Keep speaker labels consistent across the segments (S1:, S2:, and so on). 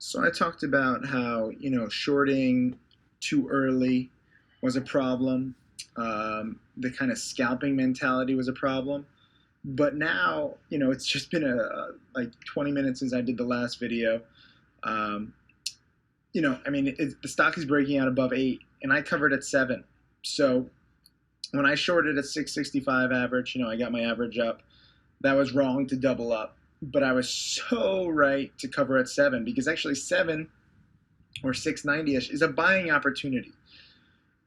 S1: So I talked about how, shorting too early was a problem. The kind of scalping mentality was a problem. But now, it's just been like 20 minutes since I did the last video. Um, the stock is breaking out above 8, and I covered at 7. So when I shorted at 665 average, I got my average up. That was wrong to double up. But I was so right to cover at 7 because actually 7 or 690ish is a buying opportunity.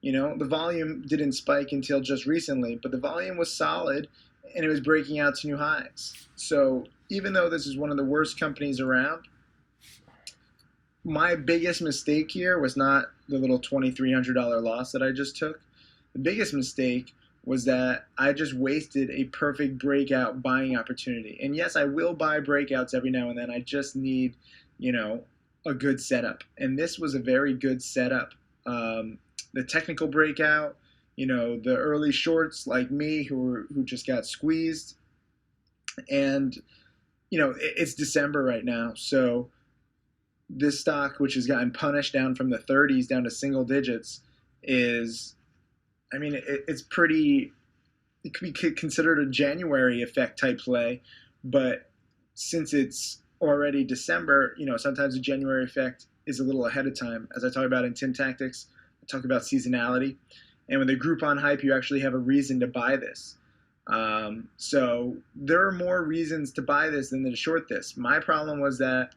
S1: The volume didn't spike until just recently, but the volume was solid and it was breaking out to new highs. So even though this is one of the worst companies around, my biggest mistake here was not the little $2,300 loss that I just took. The biggest mistake was that I just wasted a perfect breakout buying opportunity. And yes, I will buy breakouts every now and then. I just need, a good setup. And this was a very good setup. The technical breakout, the early shorts like me who just got squeezed. And, it's December right now. So this stock, which has gotten punished down from the 30s down to single digits, is, it's pretty, it could be considered a January effect type play. But since it's already December, sometimes the January effect is a little ahead of time. As I talk about in Tim Tactics, I talk about seasonality. And with a Groupon hype, you actually have a reason to buy this. So there are more reasons to buy this than to short this. My problem was that,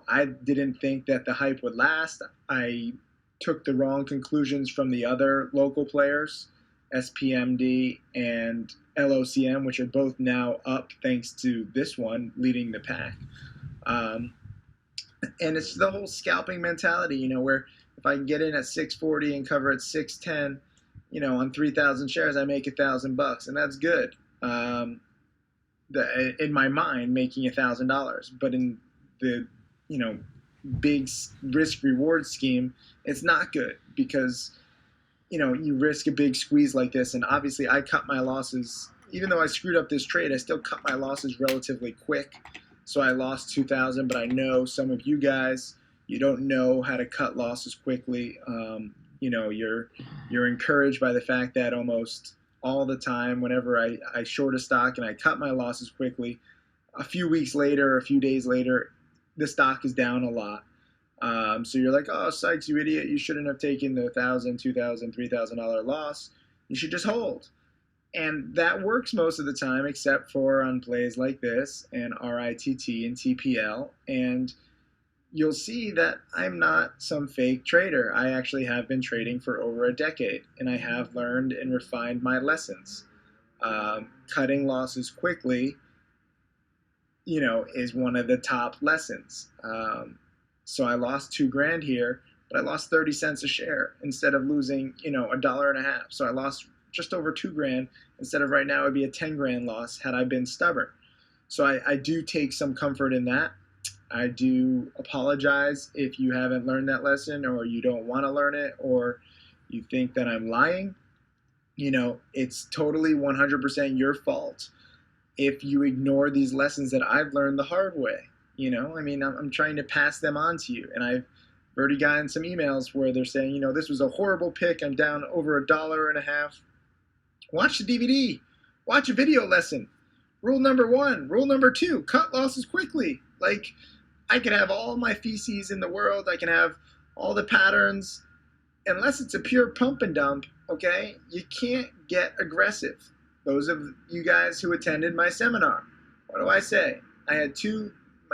S1: I didn't think that the hype would last. I took the wrong conclusions from the other local players, SPMD and LOCM, which are both now up thanks to this one leading the pack. And it's the whole scalping mentality, where if I get in at 640 and cover at 610, on 3,000 shares, I make $1,000, and that's good. In my mind, making $1,000, but in the big risk reward scheme, it's not good because you risk a big squeeze like this. And obviously I cut my losses. Even though I screwed up this trade, I still cut my losses relatively quick. So I lost 2,000, but I know some of you guys, you don't know how to cut losses quickly. You're encouraged by the fact that almost all the time, whenever I short a stock and I cut my losses quickly, a few weeks later, a few days later, the stock is down a lot. So you're like, oh, Sykes, you idiot. You shouldn't have taken the $1,000, $2,000, $3,000 loss. You should just hold. And that works most of the time, except for on plays like this and RITT and TPL. And you'll see that I'm not some fake trader. I actually have been trading for over a decade, and I have learned and refined my lessons. Cutting losses quickly, is one of the top lessons. So I lost $2,000 here, but I lost 30 cents a share instead of losing, $1.50. So I lost just over $2,000 instead of right now it would be a $10,000 loss had I been stubborn. So I do take some comfort in that. I do apologize if you haven't learned that lesson or you don't want to learn it or you think that I'm lying. It's totally 100% your fault if you ignore these lessons that I've learned the hard way. I'm trying to pass them on to you. And I've already gotten some emails where they're saying, this was a horrible pick. I'm down over $1.50. Watch the DVD. Watch a video lesson. Rule number 1. Rule number 2, cut losses quickly. Like, I can have all my feces in the world. I can have all the patterns. Unless it's a pure pump and dump, okay, you can't get aggressive. Those of you guys who attended my seminar, what do I say? I had 2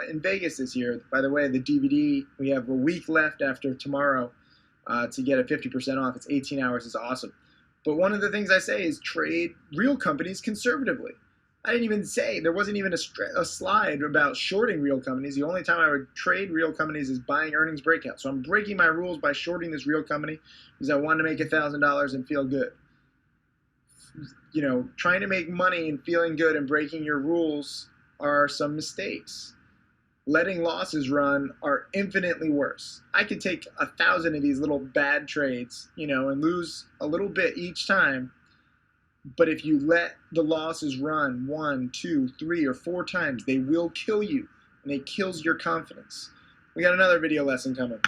S1: in Vegas this year. By the way, the DVD, we have a week left after tomorrow to get a 50% off. It's 18 hours. It's awesome. But one of the things I say is trade real companies conservatively. I didn't even say, there wasn't even a slide about shorting real companies. The only time I would trade real companies is buying earnings breakout. So I'm breaking my rules by shorting this real company because I wanted to make $1,000 and feel good. Trying to make money and feeling good and breaking your rules are some mistakes. Letting losses run are infinitely worse. I could take 1,000 of these little bad trades, and lose a little bit each time. But if you let the losses run 1, 2, 3, or 4 times, they will kill you, and it kills your confidence. We got another video lesson coming.